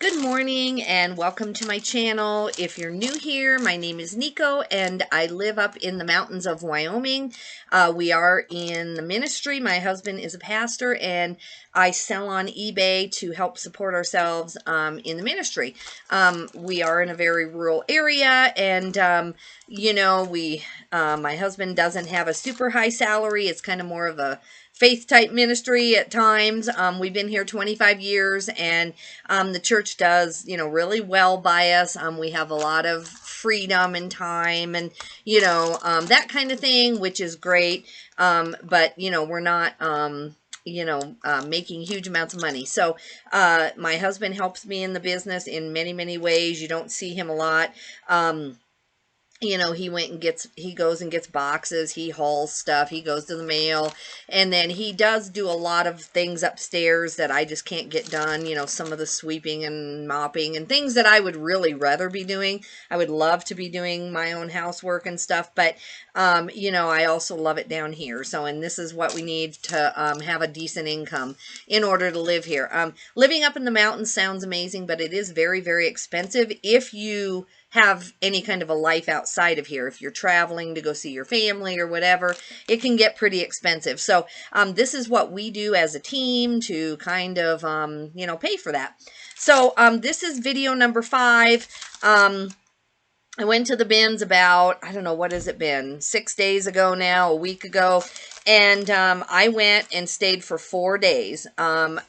Good morning and welcome to my channel. If you're new here, my name is Nico and I live up in the mountains of Wyoming. We are in the ministry. My husband is a pastor and I sell on eBay to help support ourselves in the ministry. We are in a very rural area and my husband doesn't have a super high salary. It's kind of more of a faith type ministry at times. We've been here 25 years and the church does, really well by us. We have a lot of freedom and time and, that kind of thing, which is great. But, we're not, making huge amounts of money. So, my husband helps me in the business in many, many ways. You don't see him a lot. He goes and gets boxes, he hauls stuff, he goes to the mail, and then he does do a lot of things upstairs that I just can't get done, some of the sweeping and mopping and things that I would really rather be doing. I would love to be doing my own housework and stuff, but, I also love it down here. So, and this is what we need to have a decent income in order to live here. Living up in the mountains sounds amazing, but it is very, very expensive if you have any kind of a life outside of here. If you're traveling to go see your family or whatever, it can get pretty expensive. So this is what we do as a team to kind of, pay for that. So this is video number 5. I went to the BINS about, I don't know, what has it been? 6 days ago now, a week ago. And I went and stayed for 4 days.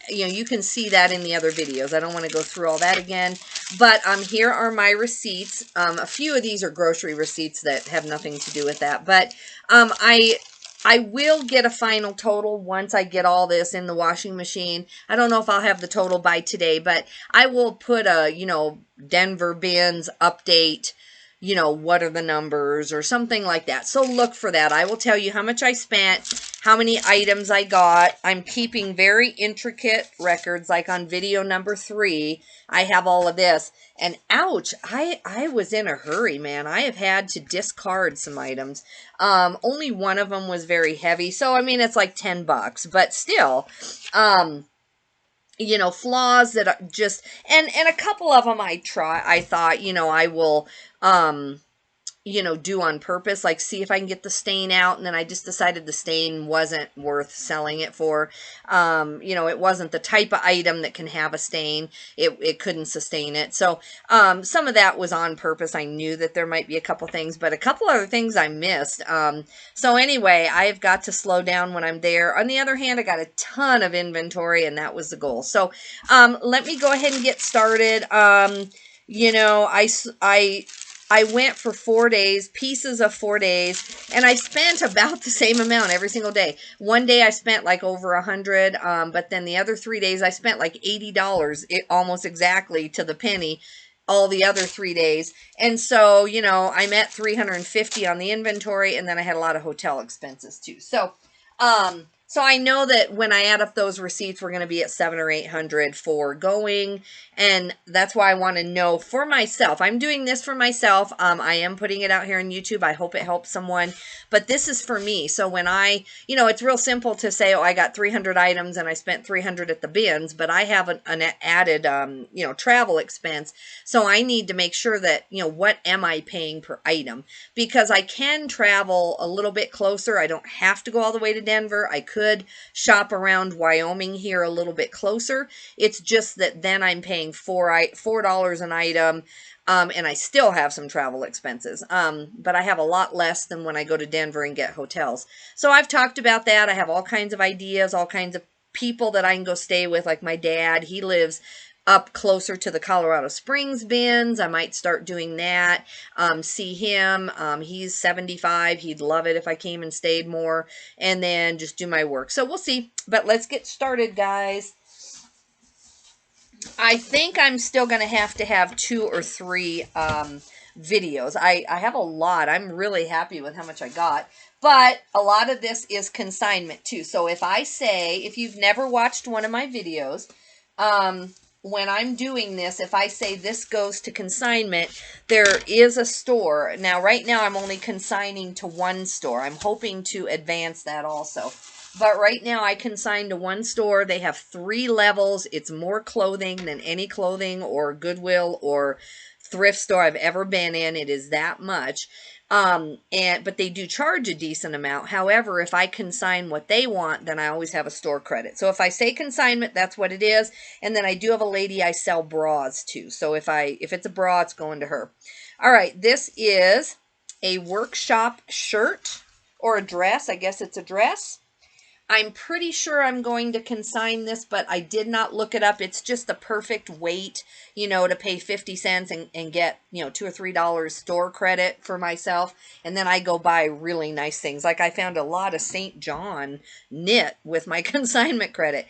You can see that in the other videos. I don't want to go through all that again. But here are my receipts. A few of these are grocery receipts that have nothing to do with that. But I will get a final total once I get all this in the washing machine. I don't know if I'll have the total by today, but I will put a, Denver BINS update, what are the numbers or something like that. So look for that. I will tell you how much I spent, how many items I got. I'm keeping very intricate records, like on video number 3. I have all of this. And ouch, I was in a hurry, man. I have had to discard some items. Only one of them was very heavy. So, I mean, it's like $10, but still, flaws that are just, and a couple of them I thought, I will, do on purpose, like see if I can get the stain out. And then I just decided the stain wasn't worth selling it for. It wasn't the type of item that can have a stain. It couldn't sustain it. So, some of that was on purpose. I knew that there might be a couple things, but a couple other things I missed. So anyway, I've got to slow down when I'm there. On the other hand, I got a ton of inventory and that was the goal. So, let me go ahead and get started. I went for 4 days, pieces of 4 days, and I spent about the same amount every single day. One day I spent like over 100, but then the other 3 days I spent like $80, almost exactly to the penny, all the other 3 days. And so, I'm at 350 on the inventory, and then I had a lot of hotel expenses too. So, so I know that when I add up those receipts, we're going to be at 700 or 800 for going. And that's why I want to know for myself. I'm doing this for myself. I am putting it out here on YouTube. I hope it helps someone. But this is for me. So when it's real simple to say, oh, I got 300 items and I spent 300 at the BINS. But I have an added, travel expense. So I need to make sure that, what am I paying per item? Because I can travel a little bit closer. I don't have to go all the way to Denver. I could shop around Wyoming here a little bit closer. It's just that then I'm paying $4 an item, and I still have some travel expenses. But I have a lot less than when I go to Denver and get hotels. So I've talked about that. I have all kinds of ideas, all kinds of people that I can go stay with, like my dad. He lives up closer to the Colorado Springs BINS. I might start doing that. See him. He's 75. He'd love it if I came and stayed more, and then just do my work. So we'll see. But let's get started, guys. I think I'm still going to have 2 or 3 videos. I have a lot. I'm really happy with how much I got. But a lot of this is consignment too. So if you've never watched one of my videos, when I'm doing this, if I say this goes to consignment, there is a store. Now, right now, I'm only consigning to one store. I'm hoping to advance that also. But right now I consigned to one store. They have 3 levels. It's more clothing than any clothing or Goodwill or thrift store I've ever been in. It is that much. But they do charge a decent amount. However, if I consign what they want, then I always have a store credit. So if I say consignment, that's what it is. And then I do have a lady I sell bras to. So if it's a bra, it's going to her. All right, this is a workshop shirt or a dress. I guess it's a dress. I'm pretty sure I'm going to consign this, but I did not look it up. It's just the perfect weight, to pay 50 cents and get, $2 or $3 store credit for myself. And then I go buy really nice things. Like I found a lot of St. John knit with my consignment credit.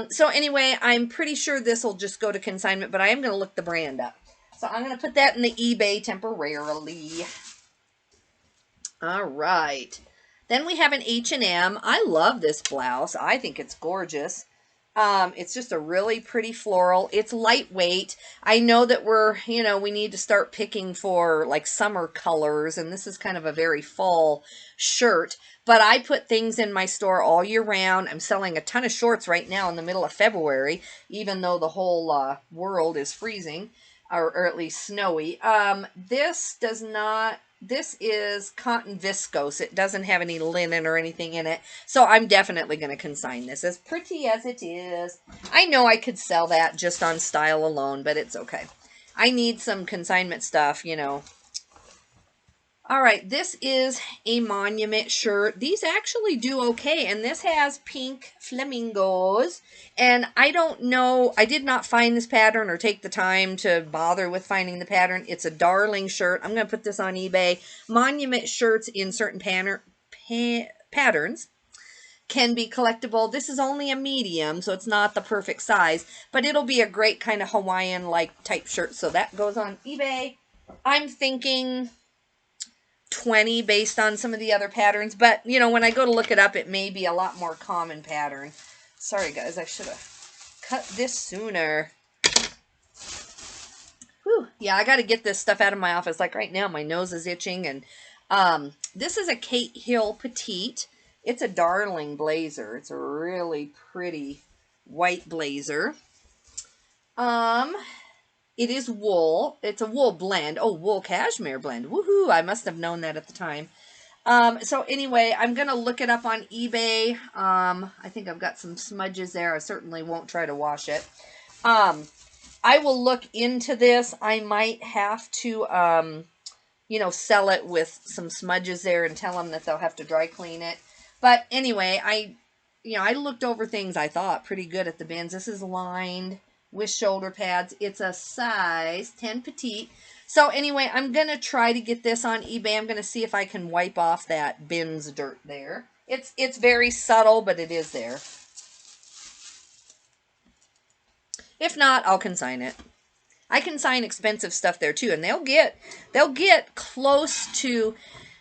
So anyway, I'm pretty sure this will just go to consignment, but I am going to look the brand up. So I'm going to put that in the eBay temporarily. All right. Then we have an H&M. I love this blouse. I think it's gorgeous. It's just a really pretty floral. It's lightweight. I know that we need to start picking for like summer colors, and this is kind of a very fall shirt. But I put things in my store all year round. I'm selling a ton of shorts right now in the middle of February, even though the whole world is freezing, or at least snowy. This is cotton viscose. It doesn't have any linen or anything in it. So I'm definitely going to consign this. As pretty as it is. I know I could sell that just on style alone, but it's okay. I need some consignment stuff, All right, this is a monument shirt. These actually do okay, and this has pink flamingos. And I don't know, I did not find this pattern or take the time to bother with finding the pattern. It's a darling shirt. I'm going to put this on eBay. Monument shirts in certain patterns can be collectible. This is only a medium, so it's not the perfect size, but it'll be a great kind of Hawaiian-like type shirt. So that goes on eBay. I'm thinking 20 based on some of the other patterns, but when I go to look it up, it may be a lot more common pattern. Sorry guys, I should have cut this sooner. Whew. Yeah, I got to get this stuff out of my office. Like right now my nose is itching. And this is a Kate Hill Petite. It's a darling blazer. It's a really pretty white blazer. It is wool. It's a wool blend. Oh, wool cashmere blend. Woohoo! I must have known that at the time. So anyway, I'm going to look it up on eBay. I think I've got some smudges there. I certainly won't try to wash it. I will look into this. I might have to, sell it with some smudges there and tell them that they'll have to dry clean it. But anyway, I looked over things I thought pretty good at the bins. This is lined with shoulder pads. It's a size 10 petite. So anyway, I'm going to try to get this on eBay. I'm going to see if I can wipe off that BINS dirt there. It's very subtle, but it is there. If not, I'll consign it. I consign expensive stuff there too, and they'll get close to,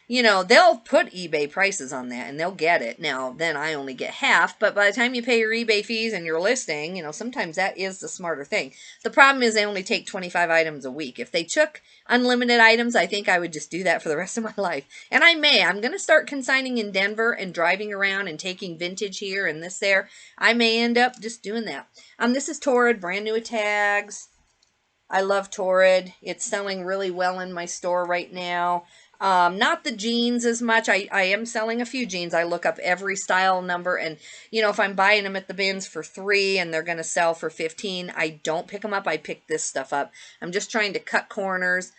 they'll put eBay prices on that, and they'll get it. Now, then I only get half, but by the time you pay your eBay fees and your listing, sometimes that is the smarter thing. The problem is they only take 25 items a week. If they took unlimited items, I think I would just do that for the rest of my life. And I'm going to start consigning in Denver and driving around and taking vintage here and this there. I may end up just doing that. This is Torrid, brand new tags. I love Torrid. It's selling really well in my store right now. Not the jeans as much. I am selling a few jeans. I look up every style number, and if I'm buying them at the bins for $3 and they're going to sell for $15, I don't pick them up. I pick this stuff up. I'm just trying to cut corners,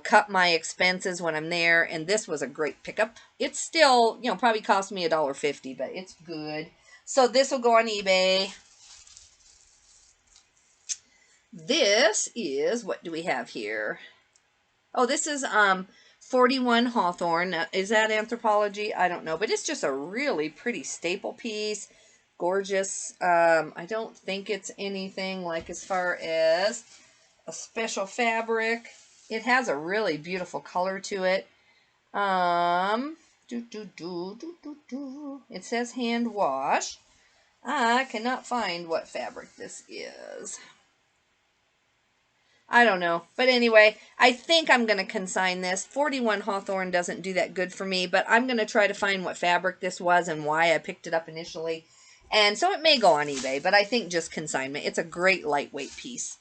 cut my expenses when I'm there, and this was a great pickup. It's still, probably cost me $1.50, but it's good. So this will go on eBay. This is, what do we have here? Oh, this is 41 Hawthorne. Now, is that Anthropologie? I don't know, but it's just a really pretty staple piece. Gorgeous. I don't think it's anything like as far as a special fabric. It has a really beautiful color to it. It says hand wash. I cannot find what fabric this is. I don't know. But anyway, I think I'm going to consign this. 41 Hawthorne doesn't do that good for me, but I'm going to try to find what fabric this was and why I picked it up initially. And so it may go on eBay, but I think just consignment. It's a great lightweight piece.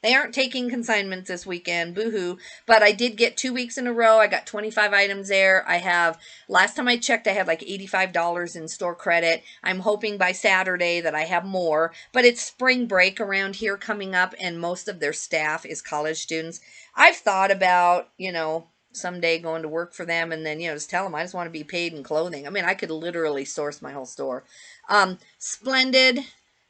They aren't taking consignments this weekend, boo-hoo, but I did get 2 weeks in a row. I got 25 items there. I have, last time I checked, I had like $85 in store credit. I'm hoping by Saturday that I have more, but it's spring break around here coming up, and most of their staff is college students. I've thought about, someday going to work for them and then, just tell them I just want to be paid in clothing. I mean, I could literally source my whole store. Splendid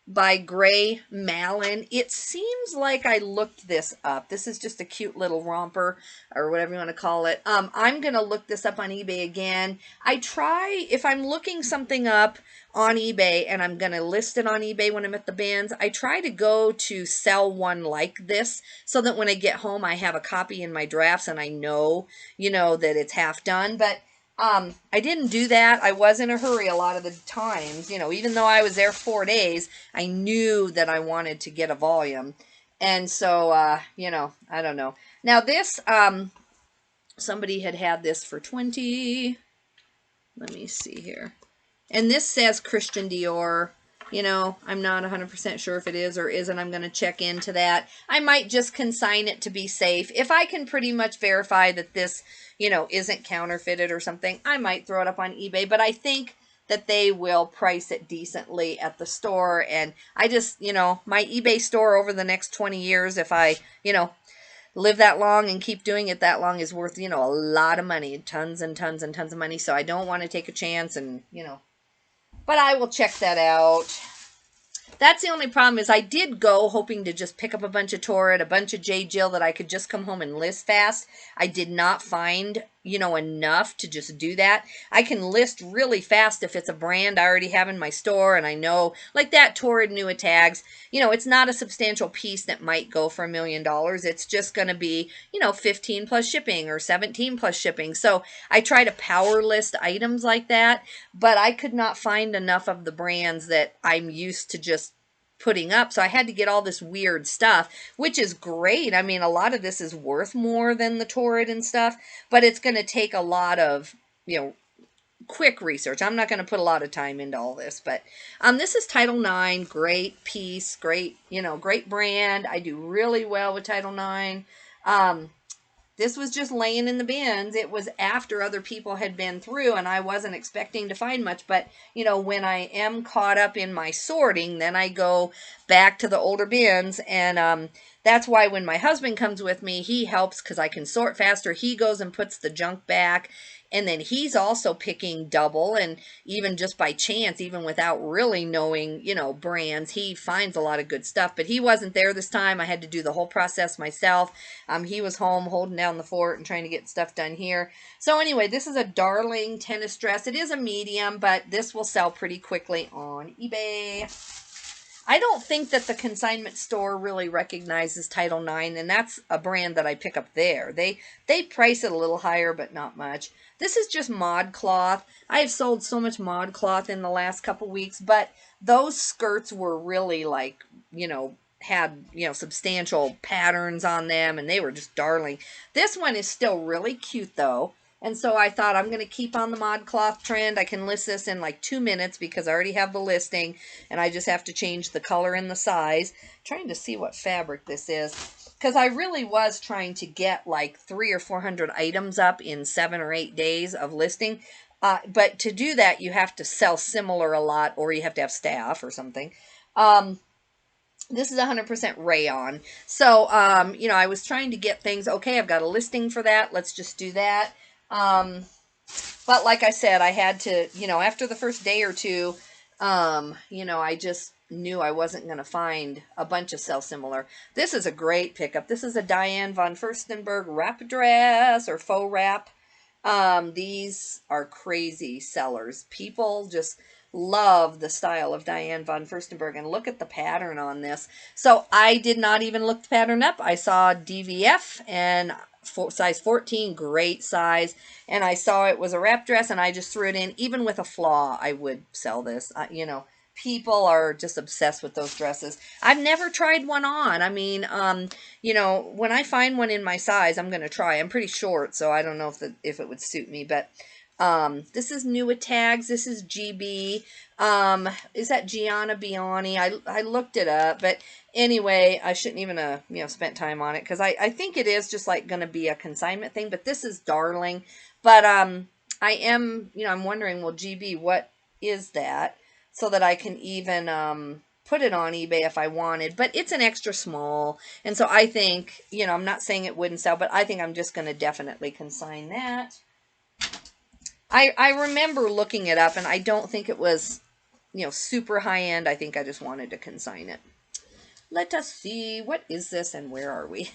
by Gray Malin. It seems like I looked this up. This is just a cute little romper or whatever you want to call it. I'm going to look this up on eBay again. If I'm looking something up on eBay and I'm going to list it on eBay when I'm at the BINS, I try to go to sell one like this so that when I get home I have a copy in my drafts and I know, that it's half done. But I didn't do that. I was in a hurry a lot of the times, even though I was there 4 days, I knew that I wanted to get a volume. And so, I don't know. Now this, somebody had this for 20, let me see here. And this says Christian Dior. I'm not 100% sure if it is or isn't. I'm going to check into that. I might just consign it to be safe. If I can pretty much verify that this, isn't counterfeited or something, I might throw it up on eBay. But I think that they will price it decently at the store. And I just, my eBay store over the next 20 years, if I, live that long and keep doing it that long, is worth, a lot of money. Tons and tons and tons of money. So I don't want to take a chance and, but I will check that out. That's the only problem is I did go hoping to just pick up a bunch of Torrid, a bunch of J. Jill that I could just come home and list fast. I did not find, enough to just do that. I can list really fast if it's a brand I already have in my store and I know, like that Torrid Nua Tags, it's not a substantial piece that might go for $1 million. It's just going to be, 15 plus shipping or 17 plus shipping. So I try to power list items like that, but I could not find enough of the brands that I'm used to just putting up. So I had to get all this weird stuff, which is great. I mean, a lot of this is worth more than the Torrid and stuff, but it's going to take a lot of, quick research. I'm not going to put a lot of time into all this, but this is Title IX. Great piece, great, great brand. I do really well with Title IX. This was just laying in the bins. It was after other people had been through, and I wasn't expecting to find much. But, when I am caught up in my sorting, then I go back to the older bins. And that's why when my husband comes with me, he helps because I can sort faster. He goes and puts the junk back. And then he's also picking double, and even just by chance, even without really knowing, brands, he finds a lot of good stuff. But he wasn't there this time. I had to do the whole process myself. He was home holding down the fort and trying to get stuff done here. So anyway, this is a darling tennis dress. It is a medium, but this will sell pretty quickly on eBay. I don't think that the consignment store really recognizes Title IX, and that's a brand that I pick up there. They price it a little higher, but not much. This is just mod cloth. I have sold so much mod cloth in the last couple weeks, but those skirts were really like, had, substantial patterns on them, and they were just darling. This one is still really cute, though. And so I thought I'm going to keep on the mod cloth trend. I can list this in like 2 minutes because I already have the listing, and I just have to change the color and the size. Trying to see what fabric this is, because I really was trying to get like 300 or 400 items up in 7 or 8 days of listing. But to do that, you have to sell similar a lot, or you have to have staff or something. This is 100% rayon. So, I was trying to get things. Okay, I've got a listing for that. Let's just do that. But like I said, I had to, after the first day or two, I just knew I wasn't going to find a bunch of sell similar. This is a great pickup. This is a Diane von Furstenberg wrap dress or faux wrap. These are crazy sellers. People just love the style of Diane von Furstenberg, and look at the pattern on this. So I did not even look the pattern up. I saw DVF and size 14, great size, and I saw it was a wrap dress, and I just threw it in. Even with a flaw, I would sell this, people are just obsessed with those dresses. I've never tried one on. I mean, you know, when I find one in my size, I'm going to try. I'm pretty short, so I don't know if it would suit me, but this is new with tags. This is GB. Is that Gianna Biani? I looked it up, but anyway, I shouldn't even you know, spent time on it, because I think it is just like going to be a consignment thing, but this is darling. But I am, you know, I'm wondering, well, GB, what is that? So that I can even put it on eBay if I wanted, but it's an extra small, and so I think, you know, I'm not saying it wouldn't sell, but I think I'm just going to definitely consign that. I remember looking it up, and I don't think it was, you know, super high end. I think I just wanted to consign it. Let us see, what is this and where are we?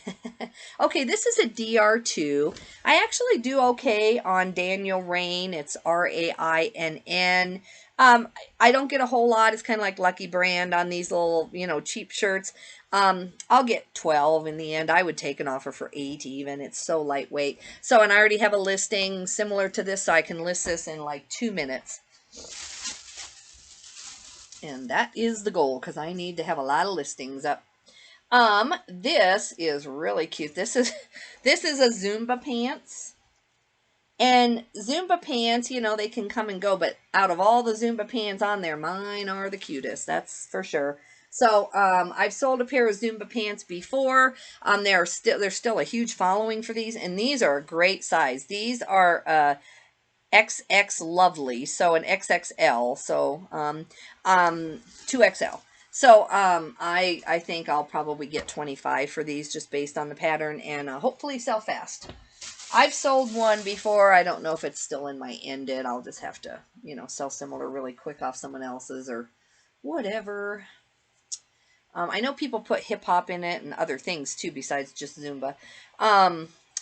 Okay, this is a DR2. I actually do okay on Daniel Rain. It's R-A-I-N-N. I don't get a whole lot. It's kind of like Lucky Brand on these little, you know, cheap shirts. I'll get 12 in the end. I would take an offer for 8 even. It's so lightweight. So, and I already have a listing similar to this, so I can list this in like 2 minutes. And that is the goal, because I need to have a lot of listings up. This is really cute. This is a Zumba pants. And Zumba pants, you know, they can come and go, but out of all the Zumba pants on there, mine are the cutest. That's for sure. So, I've sold a pair of Zumba pants before. There's still a huge following for these, and these are a great size. These are, XX Lovely, so an XXL, so 2XL. So I think I'll probably get 25 for these, just based on the pattern, and hopefully sell fast. I've sold one before. I don't know if it's still in my ended. I'll just have to, you know, sell similar really quick off someone else's or whatever. I know people put hip hop in it and other things too besides just Zumba.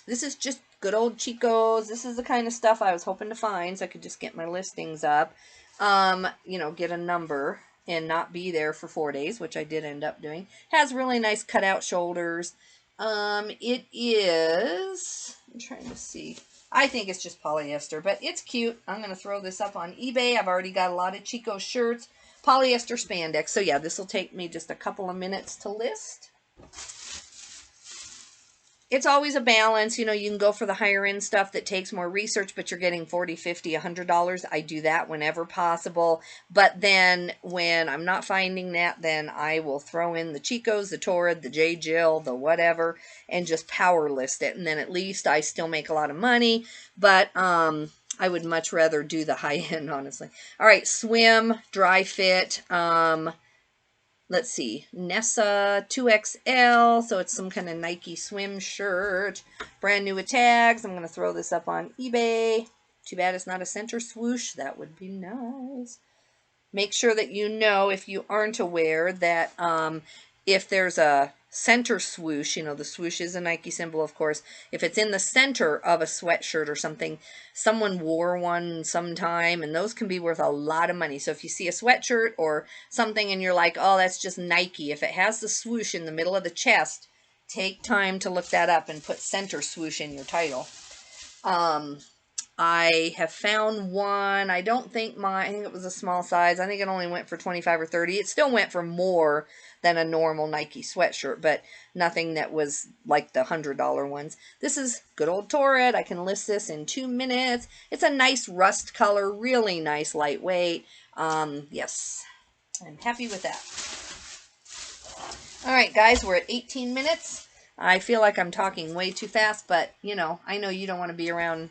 This is just good old Chico's. This is the kind of stuff I was hoping to find, so I could just get my listings up. You know, get a number and not be there for 4 days, which I did end up doing. Has really nice cutout shoulders. It is, I'm trying to see. I think it's just polyester, but it's cute. I'm going to throw this up on eBay. I've already got a lot of Chico shirts. Polyester spandex. So yeah, this will take me just a couple of minutes to list. It's always a balance. You know, you can go for the higher end stuff that takes more research, but you're getting $40, $50, $100. I do that whenever possible. But then when I'm not finding that, then I will throw in the Chicos, the Torrid, the J. Jill, the whatever, and just power list it. And then at least I still make a lot of money. But I would much rather do the high end, honestly. All right, swim, dry fit. Let's see, Nessa 2XL, so it's some kind of Nike swim shirt. Brand new with tags. I'm going to throw this up on eBay. Too bad it's not a center swoosh. That would be nice. Make sure that you know, if you aren't aware, that if there's a center swoosh, you know, the swoosh is a Nike symbol, of course. If it's in the center of a sweatshirt or something, someone wore one sometime, and those can be worth a lot of money. So if you see a sweatshirt or something and you're like, oh, that's just Nike, if it has the swoosh in the middle of the chest, take time to look that up and put center swoosh in your title. I have found one. I don't think I think it was a small size. I think it only went for 25 or 30. It still went for more than a normal Nike sweatshirt, but nothing that was like the $100 ones. This is good old Torrid. I can list this in 2 minutes. It's a nice rust color, really nice, lightweight. Yes, I'm happy with that. All right, guys, we're at 18 minutes. I feel like I'm talking way too fast, but, you know you don't want to be around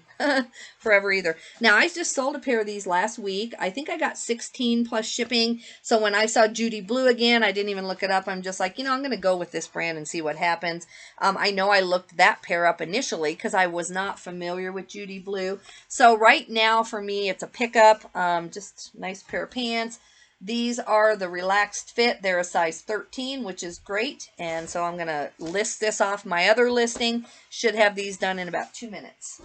forever either. Now, I just sold a pair of these last week. I think I got 16 plus shipping. So when I saw Judy Blue again, I didn't even look it up. I'm just like, I'm going to go with this brand and see what happens. I know I looked that pair up initially because I was not familiar with Judy Blue. So right now for me, it's a pickup. Just nice pair of pants. These are the relaxed fit. They're a size 13, which is great. And so I'm going to list this off my other listing. Should have these done in about 2 minutes.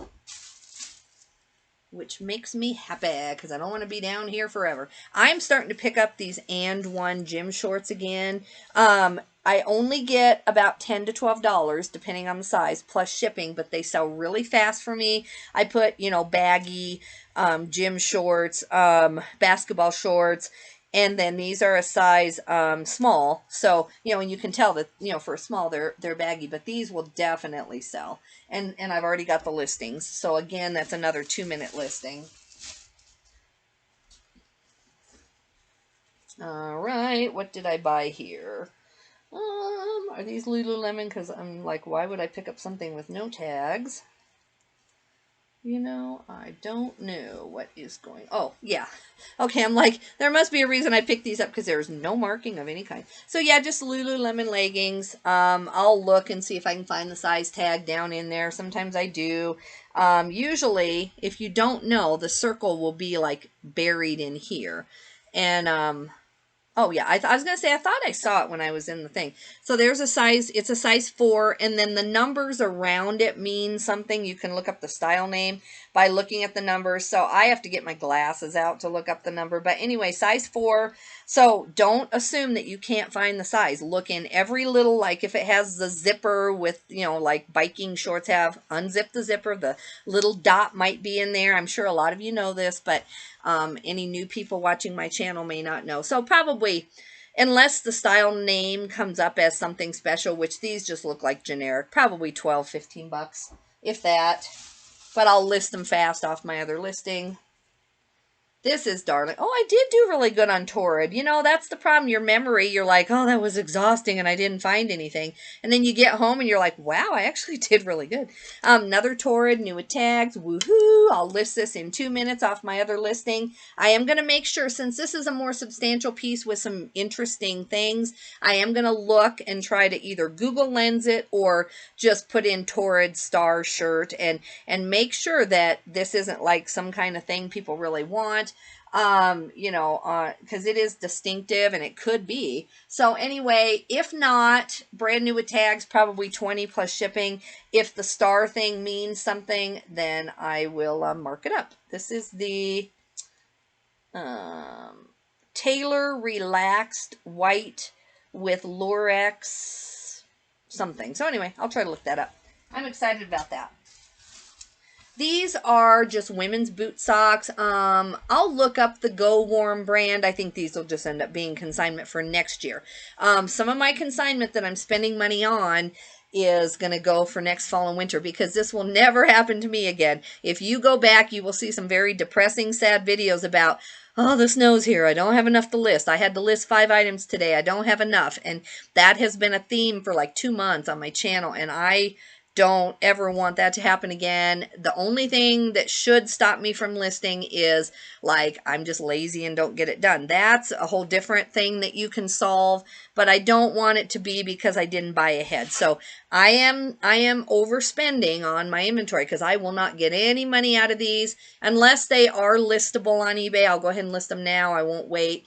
Which makes me happy because I don't want to be down here forever. I'm starting to pick up these And One gym shorts again. I only get about $10 to $12 depending on the size plus shipping, but they sell really fast for me. I put, baggy gym shorts, basketball shorts, And then these are a size small. So, and you can tell that, for a small, they're baggy, but these will definitely sell. And I've already got the listings. So again, that's another 2-minute listing. All right, what did I buy here? Are these Lululemon? Because I'm like, why would I pick up something with no tags? I don't know what is going. Oh, yeah. Okay, I'm like, there must be a reason I picked these up because there's no marking of any kind. So yeah, just Lululemon leggings. I'll look and see if I can find the size tag down in there. Sometimes I do. Usually, if you don't know, the circle will be like buried in here. And oh yeah, I was going to say, I thought I saw it when I was in the thing. So there's a size, it's a size 4, and then the numbers around it mean something. You can look up the style name by looking at the numbers. So I have to get my glasses out to look up the number. But anyway, size 4. So don't assume that you can't find the size. Look in every little, like if it has the zipper with, like biking shorts have, unzip the zipper. The little dot might be in there. I'm sure a lot of you know this, but any new people watching my channel may not know. So probably, unless the style name comes up as something special, which these just look like generic, probably 12, 15 bucks, if that. But I'll list them fast off my other listing. This is darling. Oh, I did do really good on Torrid. That's the problem. Your memory, you're like, oh, that was exhausting and I didn't find anything. And then you get home and you're like, wow, I actually did really good. Another Torrid, new with tags. Woohoo. I'll list this in 2 minutes off my other listing. I am going to make sure, since this is a more substantial piece with some interesting things, I am going to look and try to either Google Lens it or just put in Torrid star shirt and make sure that this isn't like some kind of thing people really want. Because it is distinctive and it could be. So anyway, if not, brand new with tags, probably 20 plus shipping. If the star thing means something, then I will mark it up. This is the Taylor Relaxed White with Lurex something. So anyway, I'll try to look that up. I'm excited about that. These are just women's boot socks. I'll look up the Go Warm brand. I think these will just end up being consignment for next year. Some of my consignment that I'm spending money on is going to go for next fall and winter because this will never happen to me again. If you go back, you will see some very depressing, sad videos about, oh, the snow's here. I don't have enough to list. I had to list 5 items today. I don't have enough. And that has been a theme for like 2 months on my channel. And I don't ever want that to happen again. The only thing that should stop me from listing is like I'm just lazy and don't get it done. That's a whole different thing that you can solve, but I don't want it to be because I didn't buy ahead. So I am overspending on my inventory because I will not get any money out of these unless they are listable on eBay. I'll go ahead and list them now. I won't wait.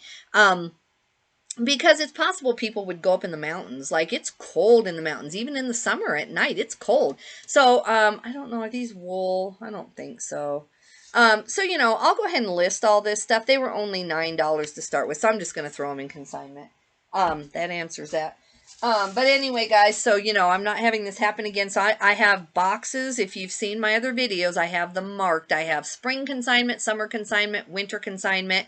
Because it's possible people would go up in the mountains. Like, it's cold in the mountains. Even in the summer at night, it's cold. So, I don't know. Are these wool? I don't think so. So, I'll go ahead and list all this stuff. They were only $9 to start with, so I'm just going to throw them in consignment. That answers that. But anyway, guys, so, I'm not having this happen again. So I have boxes. If you've seen my other videos, I have them marked. I have spring consignment, summer consignment, winter consignment.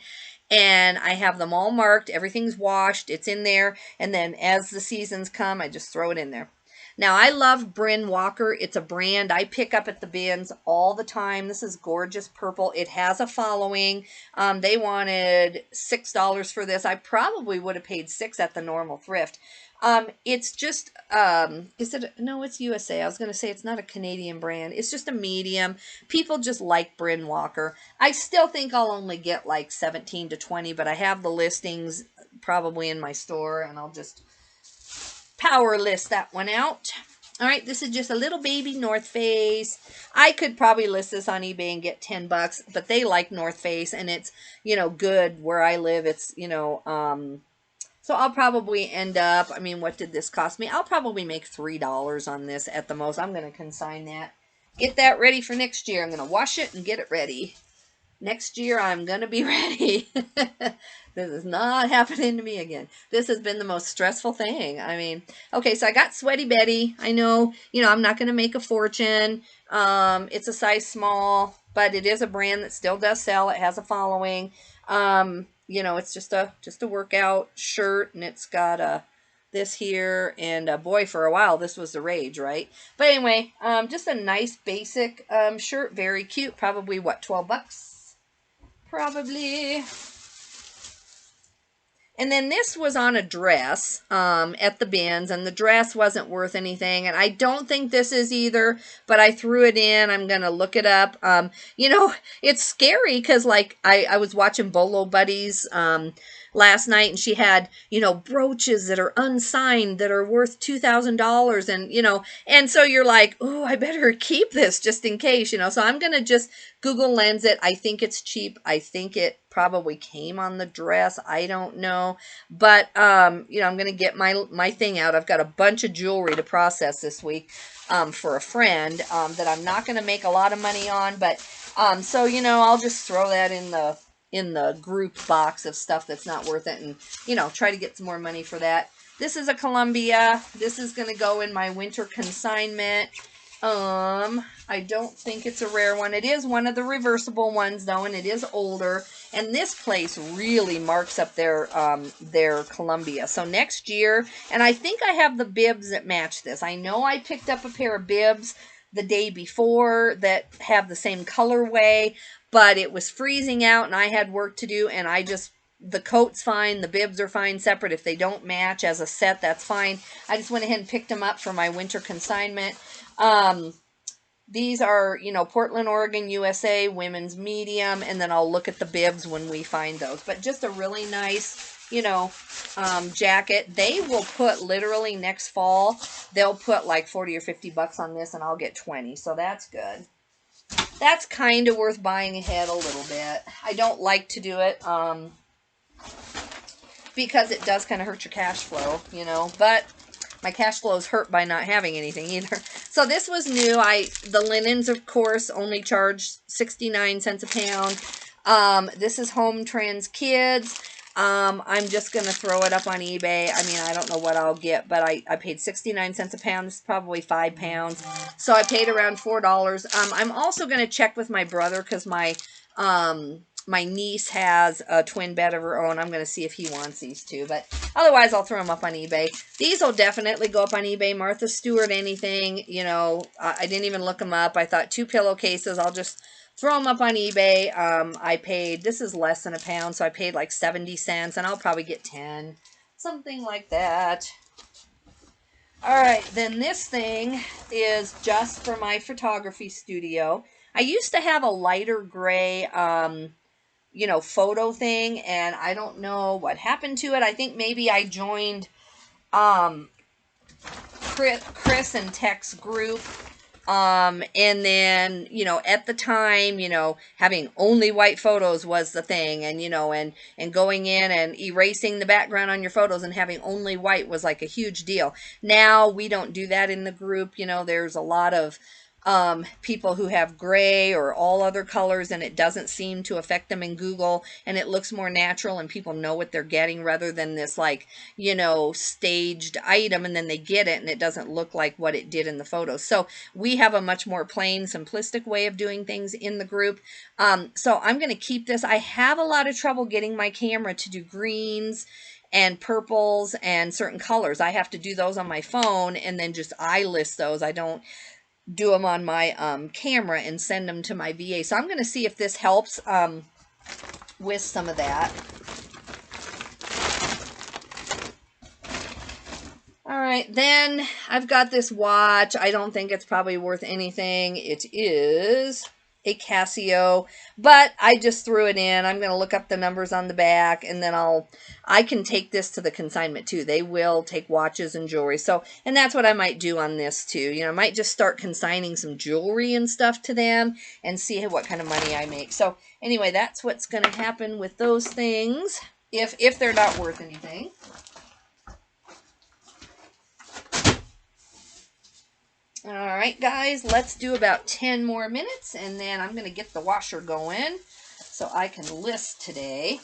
And I have them all marked. Everything's washed. It's in there. And then as the seasons come, I just throw it in there. Now, I love Bryn Walker. It's a brand I pick up at the bins all the time. This is gorgeous purple. It has a following. They wanted $6 for this. I probably would have paid $6 at the normal thrift. It's just, no, it's USA. I was going to say it's not a Canadian brand. It's just a medium. People just like Bryn Walker. I still think I'll only get like 17 to 20, but I have the listings probably in my store and I'll just power list that one out. All right, this is just a little baby North Face. I could probably list this on eBay and get 10 bucks, but they like North Face and it's, good where I live. It's, so I'll probably end up, what did this cost me? I'll probably make $3 on this at the most. I'm going to consign that. Get that ready for next year. I'm going to wash it and get it ready. Next year, I'm going to be ready. This is not happening to me again. This has been the most stressful thing. Okay, so I got Sweaty Betty. I know, I'm not going to make a fortune. It's a size small, but it is a brand that still does sell. It has a following. you know, it's just a workout shirt, and it's got a this here, and boy, for a while this was the rage, right? But anyway, just a nice basic shirt, very cute. Probably what, 12 bucks? Probably. And then this was on a dress at the bins, and the dress wasn't worth anything. And I don't think this is either, but I threw it in. I'm going to look it up. You know, it's scary because, like, I was watching Bolo Buddies last night, and she had, you know, brooches that are unsigned that are worth $2,000. And, you know, and so you're like, oh, I better keep this just in case, you know. So I'm going to just Google Lens it. I think it's cheap. I think it probably came on the dress. I don't know. But, you know, I'm going to get my thing out. I've got a bunch of jewelry to process this week for a friend that I'm not going to make a lot of money on. But, so, you know, I'll just throw that in the group box of stuff that's not worth it, and, you know, try to get some more money for that. This is a Columbia. This is going to go in my winter consignment. I don't think it's a rare one. It is one of the reversible ones, though, and it is older. And this place really marks up their Columbia. So next year, and I think I have the bibs that match this. I know I picked up a pair of bibs the day before that have the same colorway, but it was freezing out and I had work to do, and the coat's fine, the bibs are fine separate. If they don't match as a set, that's fine. I just went ahead and picked them up for my winter consignment. These are, you know, Portland, Oregon, USA, women's medium, and then I'll look at the bibs when we find those. But just a really nice, you know, jacket. They will put, literally next fall, they'll put like 40 or 50 bucks on this, and I'll get 20, so that's good. That's kind of worth buying ahead a little bit. I don't like to do it, because it does kind of hurt your cash flow, you know, but my cash flow is hurt by not having anything either. So this was new. The linens, of course, only charge 69 cents a pound. This is Home Trends Kids. I'm just going to throw it up on eBay. I mean, I don't know what I'll get, but I paid 69 cents a pound. This is probably 5 pounds. So I paid around $4. I'm also going to check with my brother because my niece has a twin bed of her own. I'm going to see if he wants these too, but otherwise I'll throw them up on eBay. These will definitely go up on eBay. Martha Stewart, anything, you know, I didn't even look them up. I thought 2 pillowcases, I'll just throw them up on eBay. I paid, this is less than a pound, so I paid like 70 cents, and I'll probably get 10, something like that. All right, then this thing is just for my photography studio. I used to have a lighter gray, you know, photo thing, and I don't know what happened to it. I think maybe I joined Chris and Tech's group, and then, you know, at the time, you know, having only white photos was the thing, and, you know, and going in and erasing the background on your photos and having only white was like a huge deal. Now we don't do that in the group. You know, there's a lot of people who have gray or all other colors, and it doesn't seem to affect them in Google, and it looks more natural and people know what they're getting rather than this, like, you know, staged item, and then they get it and it doesn't look like what it did in the photos. So we have a much more plain, simplistic way of doing things in the group. So I'm going to keep this. I have a lot of trouble getting my camera to do greens and purples and certain colors. I have to do those on my phone and then just eye list those. I don't do them on my camera and send them to my VA. So I'm going to see if this helps with some of that. All right, then I've got this watch. I don't think it's probably worth anything. It is a Casio, but I just threw it in. I'm going to look up the numbers on the back, and then I can take this to the consignment too. They will take watches and jewelry. So, and that's what I might do on this too. You know, I might just start consigning some jewelry and stuff to them and see what kind of money I make. So anyway, that's what's going to happen with those things if they're not worth anything. All right, guys, let's do about 10 more minutes, and then I'm going to get the washer going so I can list today.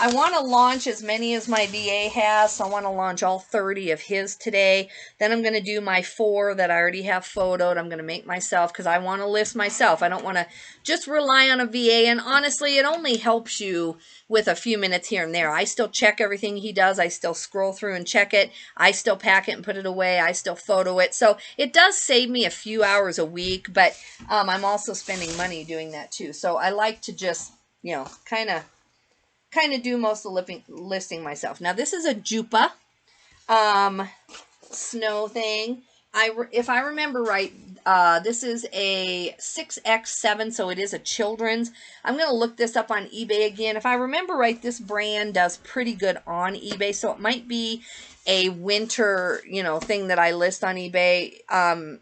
I want to launch as many as my VA has, so I want to launch all 30 of his today. Then I'm going to do my 4 that I already have photoed. I'm going to make myself because I want to list myself. I don't want to just rely on a VA, and honestly, it only helps you with a few minutes here and there. I still check everything he does. I still scroll through and check it. I still pack it and put it away. I still photo it. So it does save me a few hours a week, but I'm also spending money doing that too. So I like to just, you know, kind of do most of the listing myself. Now this is a Jupa snow thing. If I remember right, this is a 6x7, so it is a children's. I'm going to look this up on eBay again. If I remember right, this brand does pretty good on eBay, so it might be a winter, you know, thing that I list on eBay.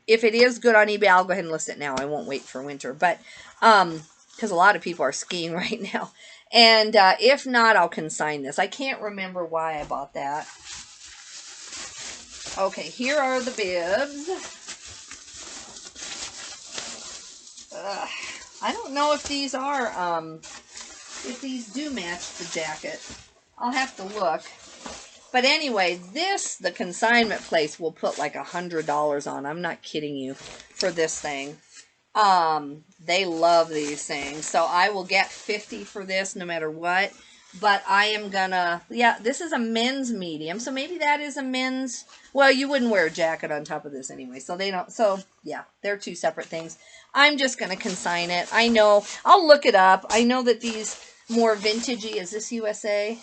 If it is good on eBay, I'll go ahead and list it now. I won't wait for winter, but because a lot of people are skiing right now. And if not, I'll consign this. I can't remember why I bought that. Okay, here are the bibs. I don't know if these are, if these do match the jacket. I'll have to look. But anyway, the consignment place will put like $100 on. I'm not kidding you, for this thing. They love these things. So I will get 50 for this no matter what. But I am gonna, yeah, this is a men's medium. So maybe that is a men's. Well, you wouldn't wear a jacket on top of this anyway. So they don't, so yeah, they're 2 separate things. I'm just gonna consign it. I know, I'll look it up. I know that these more vintagey, is this USA?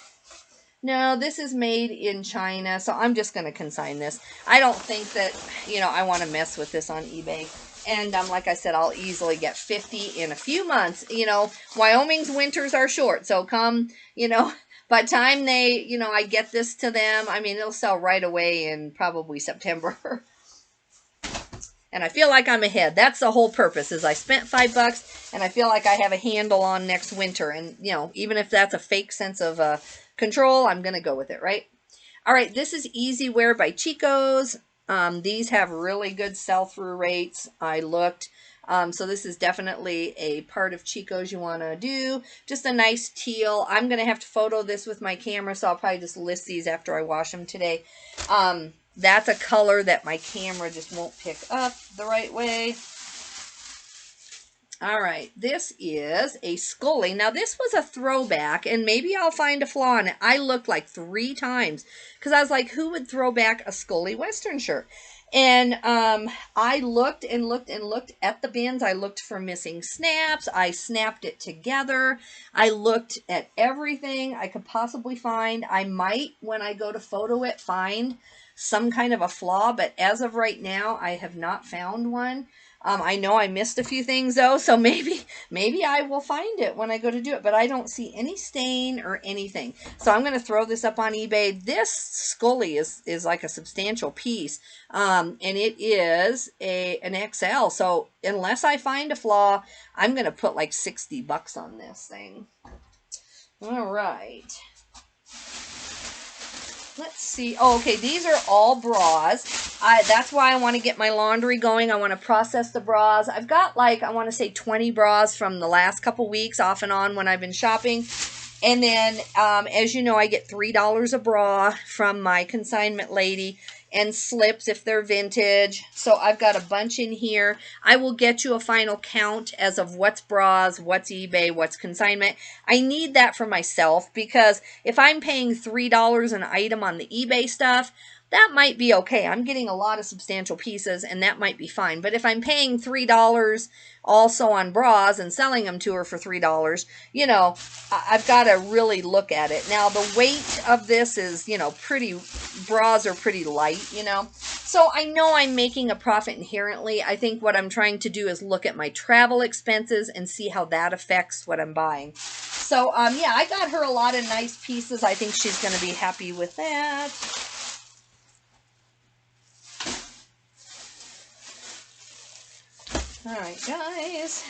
No, this is made in China. So I'm just gonna consign this. I don't think that, you know, I want to mess with this on eBay. And like I said, I'll easily get 50 in a few months. You know, Wyoming's winters are short. So come, you know, by the time they, you know, I get this to them, I mean, it'll sell right away in probably September. And I feel like I'm ahead. That's the whole purpose, is I spent $5 and I feel like I have a handle on next winter. And, you know, even if that's a fake sense of control, I'm going to go with it, right? All right, this is Easy Wear by Chico's. These have really good sell-through rates. I looked. So this is definitely a part of Chico's you want to do. Just a nice teal. I'm going to have to photo this with my camera, so I'll probably just list these after I wash them today. That's a color that my camera just won't pick up the right way. All right, this is a Scully. Now, this was a throwback, and maybe I'll find a flaw in it. I looked like 3 times, because I was like, who would throw back a Scully Western shirt? And I looked and looked and looked at the bins. I looked for missing snaps. I snapped it together. I looked at everything I could possibly find. I might, when I go to photo it, find some kind of a flaw, but as of right now, I have not found one. I know I missed a few things though, so maybe I will find it when I go to do it, but I don't see any stain or anything. So I'm going to throw this up on eBay. This Scully is like a substantial piece, and it is an XL. So unless I find a flaw, I'm going to put like $60 on this thing. All right. Let's see. Oh, okay. These are all bras. That's why I want to get my laundry going. I want to process the bras. I've got like, I want to say 20 bras from the last couple weeks off and on when I've been shopping. And then, as you know, I get $3 a bra from my consignment lady, and slips if they're vintage. So I've got a bunch in here. I will get you a final count as of what's bras, what's eBay, what's consignment. I need that for myself, because if I'm paying $3 an item on the eBay stuff, that might be okay. I'm getting a lot of substantial pieces, and that might be fine. But if I'm paying $3 also on bras and selling them to her for $3, you know, I've got to really look at it. Now, the weight of this is, you know, bras are pretty light, you know. So I know I'm making a profit inherently. I think what I'm trying to do is look at my travel expenses and see how that affects what I'm buying. So, yeah, I got her a lot of nice pieces. I think she's going to be happy with that. All right, guys.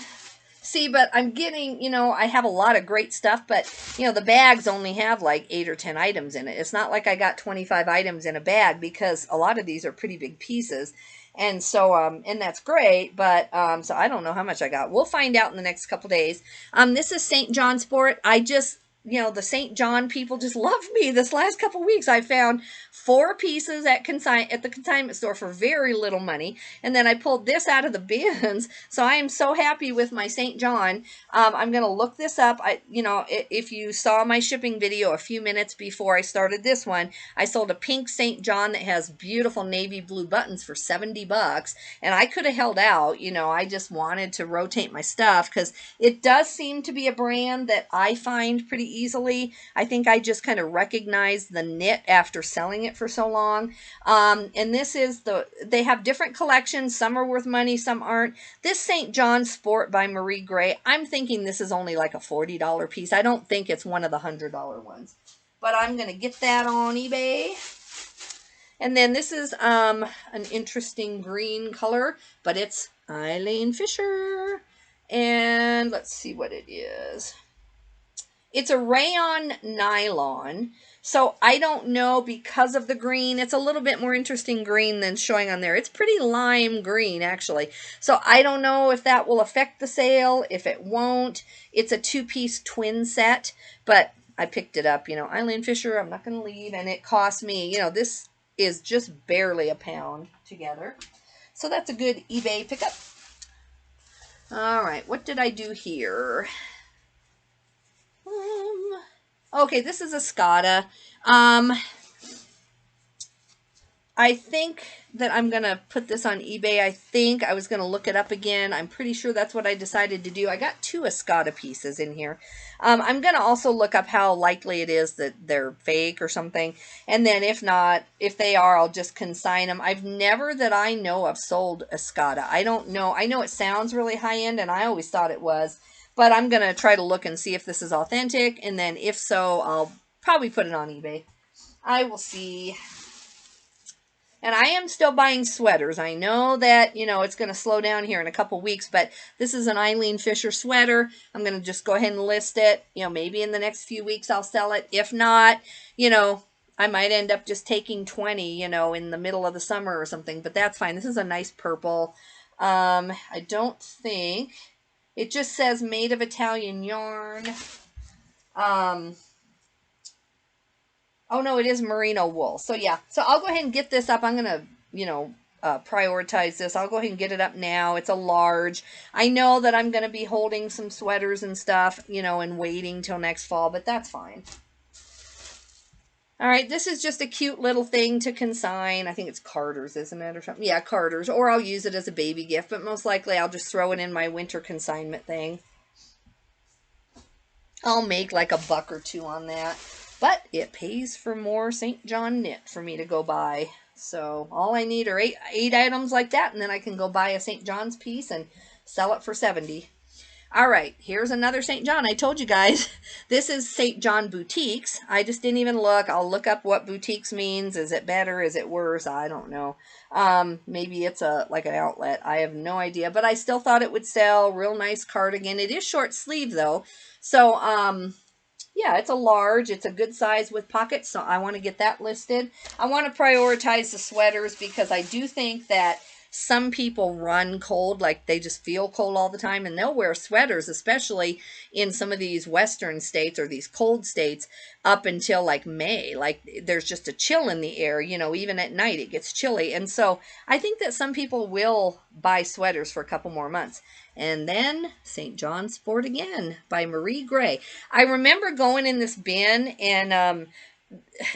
See, but I'm getting, you know, I have a lot of great stuff, but, you know, the bags only have like 8 or 10 items in it. It's not like I got 25 items in a bag, because a lot of these are pretty big pieces. And so, and that's great, but, so I don't know how much I got. We'll find out in the next couple days. This is St. John Sport. I just you know, the St. John people just love me. This last couple weeks, I found 4 pieces at the consignment store for very little money, and then I pulled this out of the bins. So I am so happy with my St. John. I'm gonna look this up. You know, if you saw my shipping video a few minutes before I started this one, I sold a pink St. John that has beautiful navy blue buttons for $70, and I could have held out. You know, I just wanted to rotate my stuff because it does seem to be a brand that I find pretty easily. I think I just kind of recognized the knit after selling it for so long. And this is they have different collections. Some are worth money, some aren't. This St. John Sport by Marie Gray, I'm thinking this is only like a $40 piece. I don't think it's one of the $100 ones. But I'm going to get that on eBay. And then this is an interesting green color, but it's Eileen Fisher. And let's see what it is. It's a rayon nylon. So I don't know, because of the green, it's a little bit more interesting green than showing on there. It's pretty lime green, actually. So I don't know if that will affect the sale, if it won't. It's a 2-piece twin set, but I picked it up, you know, Eileen Fisher, I'm not going to leave, and it cost me, you know, this is just barely a pound together. So that's a good eBay pickup. All right, what did I do here? Okay, this is a Scotta. I think that I'm going to put this on eBay. I think I was going to look it up again. I'm pretty sure that's what I decided to do. I got 2 Escada pieces in here. I'm going to also look up how likely it is that they're fake or something. And then if not, if they are, I'll just consign them. I've never, that I know of, sold Escada. I don't know. I know it sounds really high-end, and I always thought it was. But I'm going to try to look and see if this is authentic. And then if so, I'll probably put it on eBay. I will see. And I am still buying sweaters. I know that, you know, it's going to slow down here in a couple weeks, but this is an Eileen Fisher sweater. I'm going to just go ahead and list it. You know, maybe in the next few weeks I'll sell it. If not, you know, I might end up just taking 20, you know, in the middle of the summer or something, but that's fine. This is a nice purple. I don't think, it just says made of Italian yarn. Oh, no, it is merino wool. So, yeah. So, I'll go ahead and get this up. I'm going to, you know, prioritize this. I'll go ahead and get it up now. It's a large. I know that I'm going to be holding some sweaters and stuff, you know, and waiting till next fall, but that's fine. All right, this is just a cute little thing to consign. I think it's Carter's, isn't it, or something? Yeah, Carter's. Or I'll use it as a baby gift, but most likely I'll just throw it in my winter consignment thing. I'll make like a $1 or $2 on that. But it pays for more St. John knit for me to go buy. So all I need are eight items like that, and then I can go buy a St. John's piece and sell it for $70. All right, here's another St. John. I told you guys, this is St. John Boutiques. I just didn't even look. I'll look up what boutiques means. Is it better? Is it worse? I don't know. Maybe it's like an outlet. I have no idea, but I still thought it would sell. Real nice cardigan. It is short sleeve though. So, yeah, it's a large. It's a good size with pockets, so I want to get that listed. I want to prioritize the sweaters because I do think that some people run cold, like they just feel cold all the time, and they'll wear sweaters, especially in some of these western states or these cold states, up until like May. Like there's just a chill in the air, you know, even at night it gets chilly. And so I think that some people will buy sweaters for a couple more months. And then St. John Sport again by Marie Gray. I remember going in this bin, and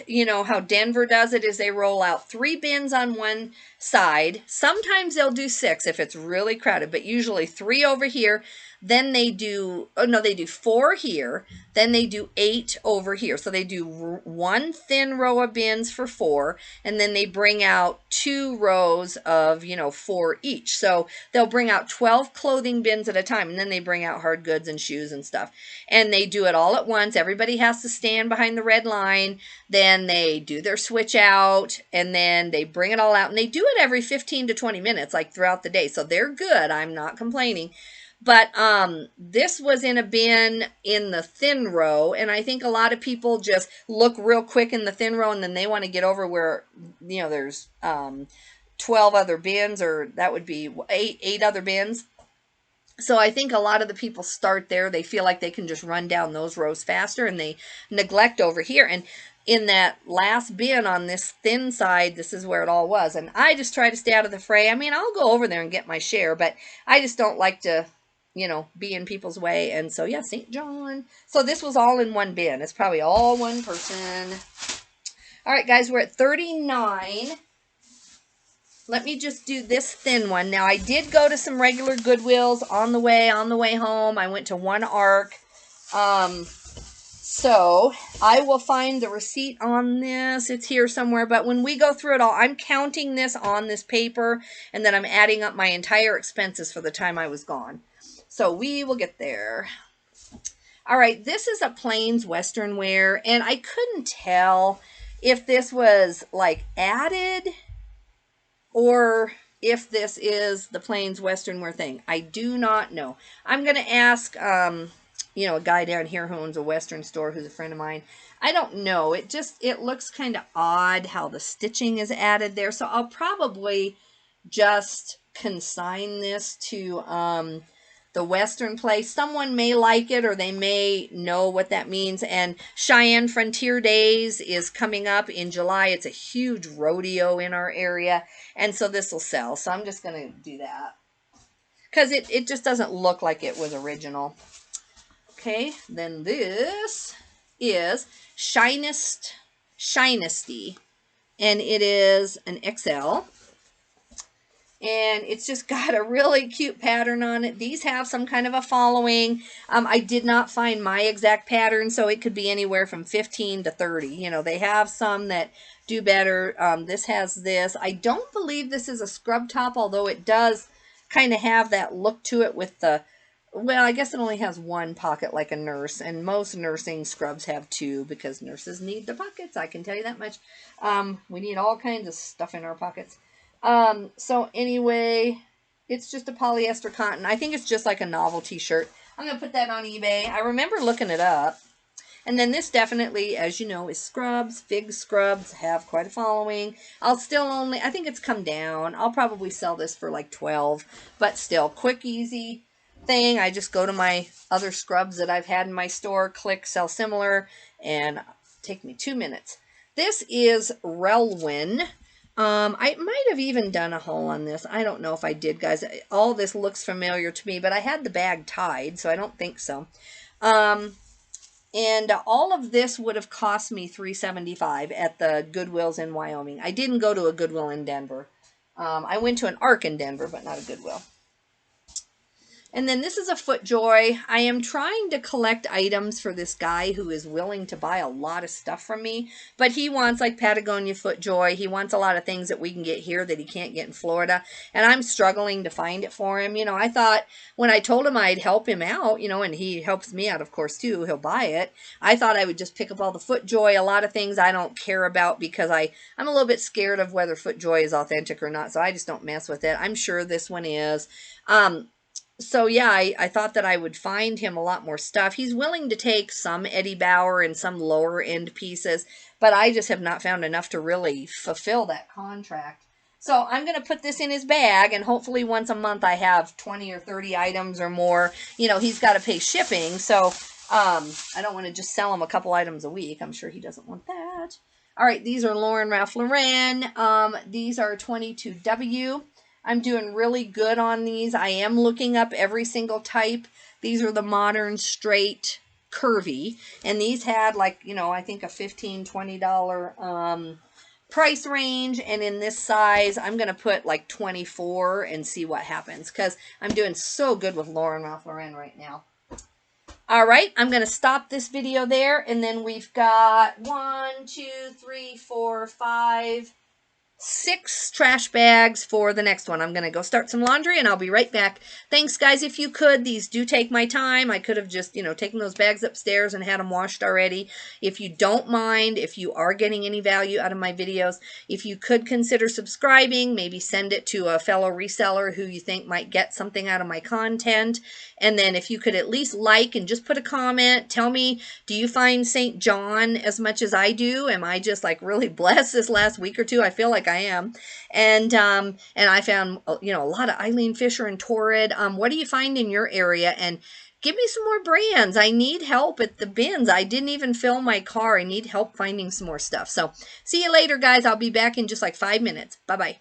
you know how Denver does it is they roll out 3 bins on one side. Sometimes they'll do 6 if it's really crowded, but usually 3 over here. Then they do, oh no, they do 4 here. Then they do 8 over here. So they do 1 thin row of bins for 4, and then they bring out 2 rows of, you know, 4 each. So they'll bring out 12 clothing bins at a time, and then they bring out hard goods and shoes and stuff. And they do it all at once. Everybody has to stand behind the red line. Then they do their switch out, and then they bring it all out, and they do it every 15 to 20 minutes, like throughout the day. So they're good. I'm not complaining. But this was in a bin in the thin row, and I think a lot of people just look real quick in the thin row, and then they want to get over where, you know, there's 12 other bins, or that would be eight other bins. So I think a lot of the people start there. They feel like they can just run down those rows faster, and they neglect over here. And in that last bin on this thin side, this is where it all was. And I just try to stay out of the fray. I mean, I'll go over there and get my share, but I just don't like to, you know, be in people's way. And so, yeah, St. John. So this was all in one bin. It's probably all one person. All right, guys, we're at 39. Let me just do this thin one. Now, I did go to some regular Goodwills on the way home. I went to One Arc. So I will find the receipt on this. It's here somewhere. But when we go through it all, I'm counting this on this paper, and then I'm adding up my entire expenses for the time I was gone. So we will get there. All right, this is a Plains Western wear, and I couldn't tell if this was like added or if this is the Plains Western wear thing. I do not know. I'm going to ask, you know, a guy down here who owns a Western store who's a friend of mine. I don't know. It looks kind of odd how the stitching is added there. So I'll probably just consign this to the Western place. Someone may like it, or they may know what that means. And Cheyenne Frontier Days is coming up in July. It's a huge rodeo in our area, and so this will sell. So I'm just going to do that because it just doesn't look like it was original. Okay, then this is Shinesty, and it is an XL. And it's just got a really cute pattern on it. These have some kind of a following. I did not find my exact pattern, so it could be anywhere from 15 to 30. You know, they have some that do better. This has this. I don't believe this is a scrub top, although it does kind of have that look to it with the, well, I guess it only has one pocket like a nurse, and most nursing scrubs have two because nurses need the pockets. I can tell you that much. We need all kinds of stuff in our pockets. So anyway, it's just a polyester cotton. I think it's just like a novelty shirt. I'm going to put that on eBay. I remember looking it up. And then this definitely, as you know, is scrubs. Fig scrubs have quite a following. I'll still only, I think it's come down. I'll probably sell this for like 12, but still quick, easy thing. I just go to my other scrubs that I've had in my store, click sell similar, and take me 2 minutes. This is Relwyn. I might have even done a haul on this. I don't know if I did, guys. All this looks familiar to me, but I had the bag tied, so I don't think so. And all of this would have cost me $3.75 at the Goodwills in Wyoming. I didn't go to a Goodwill in Denver. I went to an Arc in Denver, but not a Goodwill. And then this is a FootJoy. I am trying to collect items for this guy who is willing to buy a lot of stuff from me. But he wants like Patagonia FootJoy. He wants a lot of things that we can get here that he can't get in Florida. And I'm struggling to find it for him. You know, I thought when I told him I'd help him out, you know, and he helps me out, of course, too. He'll buy it. I thought I would just pick up all the FootJoy. A lot of things I don't care about because I'm a little bit scared of whether FootJoy is authentic or not. So I just don't mess with it. I'm sure this one is. So yeah, I thought that I would find him a lot more stuff. He's willing to take some Eddie Bauer and some lower end pieces, but I just have not found enough to really fulfill that contract. So I'm going to put this in his bag, and hopefully once a month I have 20 or 30 items or more. You know, he's got to pay shipping, so I don't want to just sell him a couple items a week. I'm sure he doesn't want that. All right, these are Lauren Ralph Lauren. These are 22W. I'm doing really good on these. I am looking up every single type. These are the modern, straight, curvy. And these had like, you know, I think a $15, $20 price range. And in this size, I'm going to put like 24 and see what happens. Because I'm doing so good with Lauren Ralph Lauren right now. All right, I'm going to stop this video there. And then we've got 1, 2, 3, 4, 5... 6 trash bags for the next one. I'm going to go start some laundry and I'll be right back. Thanks, guys. If you could, these do take my time. I could have just, you know, taken those bags upstairs and had them washed already. If you don't mind, if you are getting any value out of my videos, if you could consider subscribing, maybe send it to a fellow reseller who you think might get something out of my content. And then if you could at least like and just put a comment, tell me, do you find St. John as much as I do? Am I just like really blessed this last week or two? I feel like like I am. And I found, you know, a lot of Eileen Fisher and Torrid. What do you find in your area? And give me some more brands. I need help at the bins. I didn't even fill my car. I need help finding some more stuff. So see you later, guys. I'll be back in just like 5 minutes. Bye-bye.